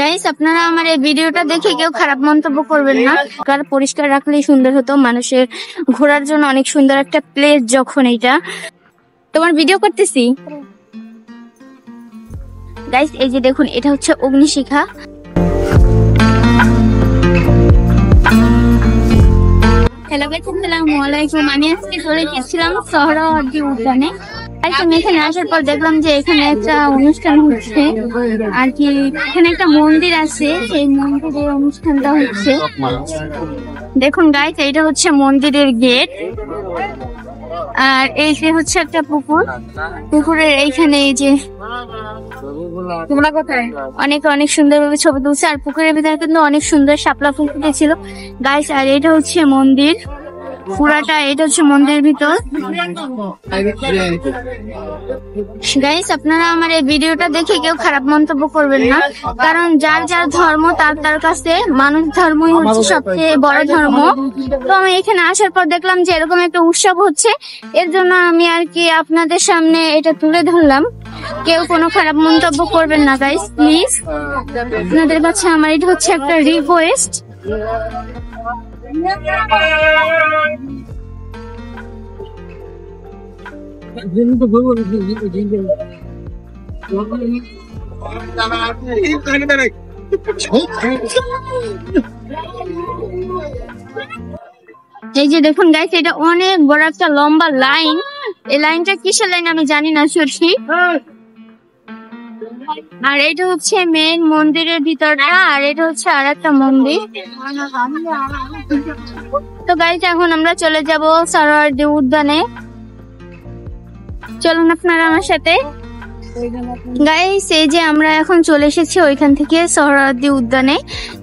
Guys, আপনারা আমার এই ভিডিওটা দেখে কেউ খারাপ মন্তব্য করবেন না। কার পরিষ্কার রাখলেই সুন্দর হতো। মানুষের ঘোরার জন্য অনেক সুন্দর একটা প্লেস। যখন এইটা তোমার ভিডিও করতেছি গাইস, এই যে দেখুন, এটা হচ্ছে অগ্নিশিখা। হ্যালো গাইস, আসসালামু আলাইকুম। আমি আজকে চলে গেছিলাম সোহরাওয়ার্দী উদ্যানে। আমি এখানে আসার পর দেখলাম যে এখানে একটা অনুষ্ঠান হচ্ছে আর কি। এখানে একটা মন্দির আছে, সেই মন্দিরে অনুষ্ঠানটা হচ্ছে। দেখুন গাইস, এইটা হচ্ছে মন্দিরের গেট। আর এই যে হচ্ছে একটা পুকুর। পুকুরের এইখানে এই যে অনেক অনেক সুন্দর ভাবে ছবি তুলছে। আর পুকুরের ভিতরে কিন্তু অনেক সুন্দর শাপলা ফুল ফুটেছিল গাইস। আর এটা হচ্ছে মন্দির পুরাটা, এটা হচ্ছে মন্দিরের ভিতর গাইস। আপনারা আমার এই ভিডিওটা দেখে কেউ খারাপ মন্তব্য করবেন না, কারণ যার যার ধর্ম তার কাছে মানুষ ধর্মই হচ্ছে সবচেয়ে বড় ধর্ম। তো আমি এখানে আসার পর দেখলাম যে এরকম একটা উৎসব হচ্ছে, এর জন্য আমি আর কি আপনাদের সামনে এটা তুলে ধরলাম। কেউ কোনো খারাপ মন্তব্য করবেন না গাইস, প্লিজ। আপনাদের কাছে আমার এটা হচ্ছে একটা রিকোয়েস্ট। এই যে দেখুন গাইস, এটা অনেক বড় একটা লম্বা লাইন। এই লাইনটা কিসের লাইন আমি জানি না সত্যি। আর এটা হচ্ছে মেন মন্দিরের ভিতরটা, আর এটা হচ্ছে আর একটা মন্দির। তো গাইস, এখন আমরা চলে যাব সোহরাওয়ার্দী উদ্যানে। চলুন আপনারা আমার সাথে। গাইস, এই যে আমরা এখন চলে এসেছি ওইখান থেকে সোহরাওয়ার্দী উদ্যানে।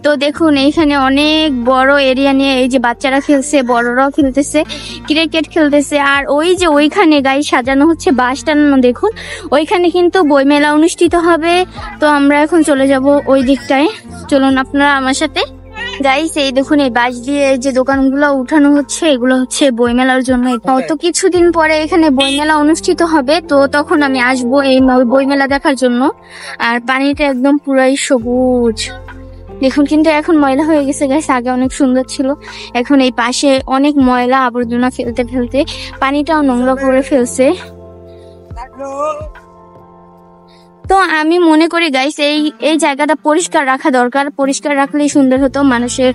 তো দেখুন, এইখানে অনেক বড় এরিয়া নিয়ে এই যে বাচ্চারা খেলছে, বড়রাও খেলতেছে, ক্রিকেট খেলতেছে। আর ওই যে ওইখানে গাইস সাজানো হচ্ছে বাঁশ টানানো। দেখুন, ওইখানে কিন্তু বইমেলা অনুষ্ঠিত হবে। তো আমরা এখন চলে যাব ওই দিকটায়। চলুন আপনারা আমার সাথে। গাইস, এই দেখুন, এই বাঁশ দিয়ে যে দোকানগুলো উঠানো হচ্ছে, এগুলো হচ্ছে বইমেলার জন্য। তো কিছুদিন পরে এখানে বইমেলা অনুষ্ঠিত হবে, তো তখন আমি আসবো এই বইমেলা দেখার জন্য। আর পানিটা একদম পুরাই সবুজ। দেখুন, কিন্তু এখন ময়লা হয়ে গেছে গাইস, আগে অনেক সুন্দর ছিল। এখন এই পাশে অনেক ময়লা আবর্জনা ফেলতে ফেলতে পানিটাও নোংরা করে ফেলছে। তো আমি মনে করি গাইস, এই জায়গাটা পরিষ্কার রাখা দরকার। পরিষ্কার রাখলেই সুন্দর হতো। মানুষের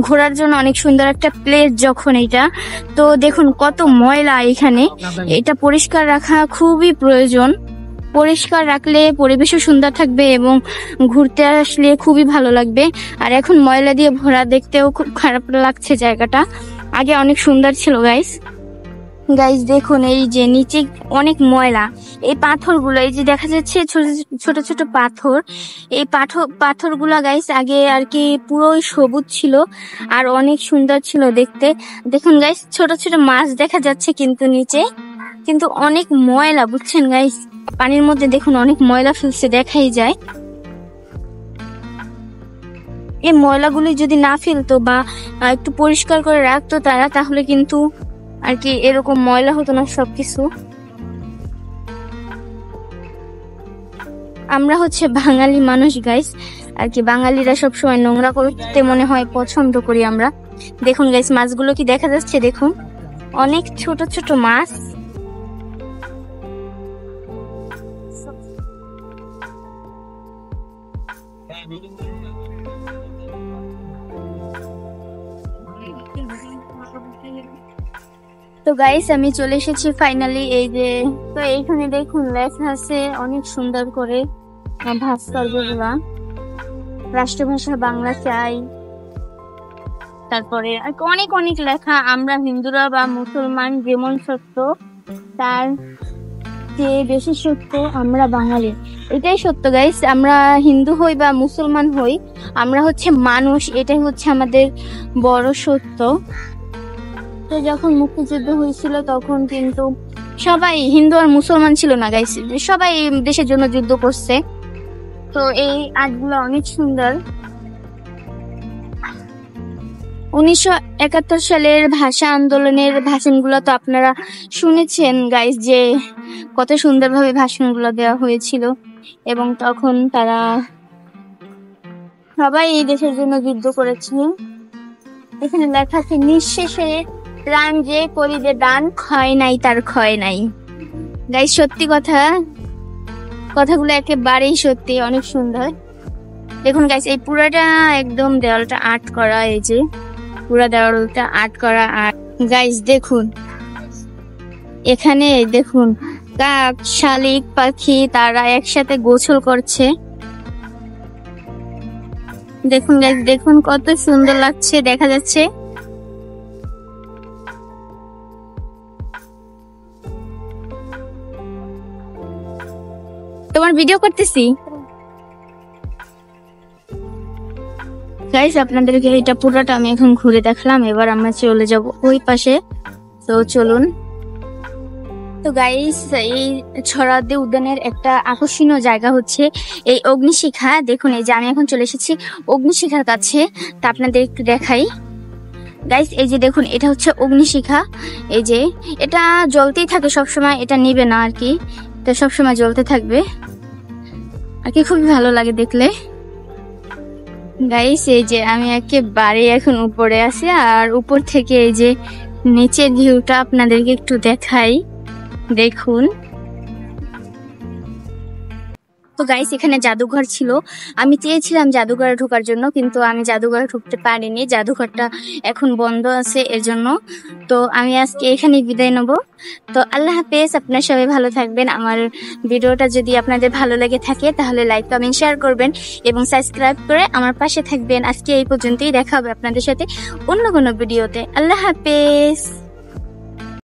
ঘোরার জন্য অনেক সুন্দর একটা প্লেস যখন এইটা। তো দেখুন কত ময়লা এখানে, এটা পরিষ্কার রাখা খুবই প্রয়োজন। পরিষ্কার রাখলে পরিবেশও সুন্দর থাকবে এবং ঘুরতে আসলে খুবই ভালো লাগবে। আর এখন ময়লা দিয়ে ভরা, দেখতেও খুব খারাপ লাগছে জায়গাটা। আগে অনেক সুন্দর ছিল গাইস। গাইস দেখুন, এই যে নিচে অনেক ময়লা। এই পাথরগুলো, এই যে দেখা যাচ্ছে ছোট ছোট পাথর। এই পাথরগুলা গাইস আগে আর কি পুরোই সবুজ ছিল আর অনেক সুন্দর ছিল দেখতে। দেখুন গাইস, ছোট ছোট মাছ দেখা যাচ্ছে কিন্তু নিচে, কিন্তু অনেক ময়লা, বুঝছেন গাইস। পানির মধ্যে দেখুন অনেক ময়লা ফেলছে, দেখাই যায়। এই ময়লাগুলি যদি না ফেলতো বা একটু পরিষ্কার করে রাখতো তারা, তাহলে কিন্তু আর কি এরকম ময়লা হতো না সবকিছু। আমরা হচ্ছে বাঙালি মানুষ গাইস, আর কি বাঙালিরা সবসময় নোংরা করতে মনে হয় পছন্দ করি আমরা। দেখুন গাইস, মাছগুলো কি দেখা যাচ্ছে? দেখুন অনেক ছোট ছোট মাছ। তো গাইস, আমি চলে এসেছি ফাইনালি। এই যে, তো এইখানে দেখুন লেখা আছে অনেক সুন্দর করে ভাস্কর্যগুলা, রাষ্ট্রভাষা বাংলা চাই। তারপরে অনেক অনেক লেখা। আমরা হিন্দুরা বা মুসলমান যেমন সত্য, তার চেয়ে বেশি সত্য আমরা বাঙালি। এটাই সত্য গাইস। আমরা হিন্দু হই বা মুসলমান হই, আমরা হচ্ছে মানুষ, এটাই হচ্ছে আমাদের বড় সত্য। তো যখন মুক্তিযুদ্ধ হয়েছিল তখন কিন্তু সবাই হিন্দু আর মুসলমান ছিল না গাইস, সবাই দেশের জন্য যুদ্ধ করছে। তো এই আর্টগুলো অনেক সুন্দর। 1971 সালের ভাষা আন্দোলনের ভাষণগুলো তো আপনারা শুনেছেন গাইস, যে কত সুন্দরভাবে ভাষণগুলো দেওয়া হয়েছিল। এবং তখন তারা সবাই এই দেশের জন্য যুদ্ধ করেছে। এখানে লেখা আছে নিঃশেষে প্রাণ যে করিবে দান, ক্ষয় নাই তার ক্ষয় নাই। গাইস সত্যি কথাগুলো একেবারেই সত্যি, অনেক সুন্দর। দেখুন গাইস এই পুরাটা একদম দেওয়ালটা আর্ট করা, এই যে পুরা দেওয়ালটা আর্ট করা। আর গাইস দেখুন এখানে দেখুন কাক, শালিক পাখি তারা একসাথে গোসল করছে। দেখুন গাইস দেখুন কত সুন্দর লাগছে, দেখা যাচ্ছে। তোমার ভিডিও করতেছি গাইস, আপনাদেরকে এটা পুরোটা আমি এখন ঘুরে দেখলাম। এবার আমরা চলে যাব ওই পাশে, তো চলুন। তো গাইস এই ছড়াদে উদ্যানের একটা আকর্ষণীয় জায়গা হচ্ছে এই অগ্নিশিখা। দেখুন এই যে আমি এখন চলে এসেছি অগ্নিশিখার কাছে, তা আপনাদের একটু দেখাই। গাইস এই যে দেখুন এটা হচ্ছে অগ্নিশিখা। এই যে এটা জ্বলতেই থাকে সবসময়, এটা নিবে না আর কি, এটা সবসময় জ্বলতে থাকবে আর কি, খুবই ভালো লাগে দেখলে। গাইস এই যে আমি একেবারে এখন উপরে আছি, আর উপর থেকে এই যে নিচের ভিউটা আপনাদেরকে একটু দেখাই, দেখুন। তো গাইস এখানে জাদুঘর ছিল, আমি চেয়েছিলাম জাদুঘরে ঢোকার জন্য, কিন্তু আমি জাদুঘরে ঢুকতে পারিনি, জাদুঘরটা এখন বন্ধ আছে এর জন্য। তো আমি আজকে এখানেই বিদায় নেব। তো আল্লাহ হাফেজ, আপনারা সবাই ভালো থাকবেন। আমার ভিডিওটা যদি আপনাদের ভালো লেগে থাকে তাহলে লাইক কমেন্ট শেয়ার করবেন এবং সাবস্ক্রাইব করে আমার পাশে থাকবেন। আজকে এই পর্যন্তই, দেখা হবে আপনাদের সাথে অন্য কোনো ভিডিওতে। আল্লাহ হাফেজ।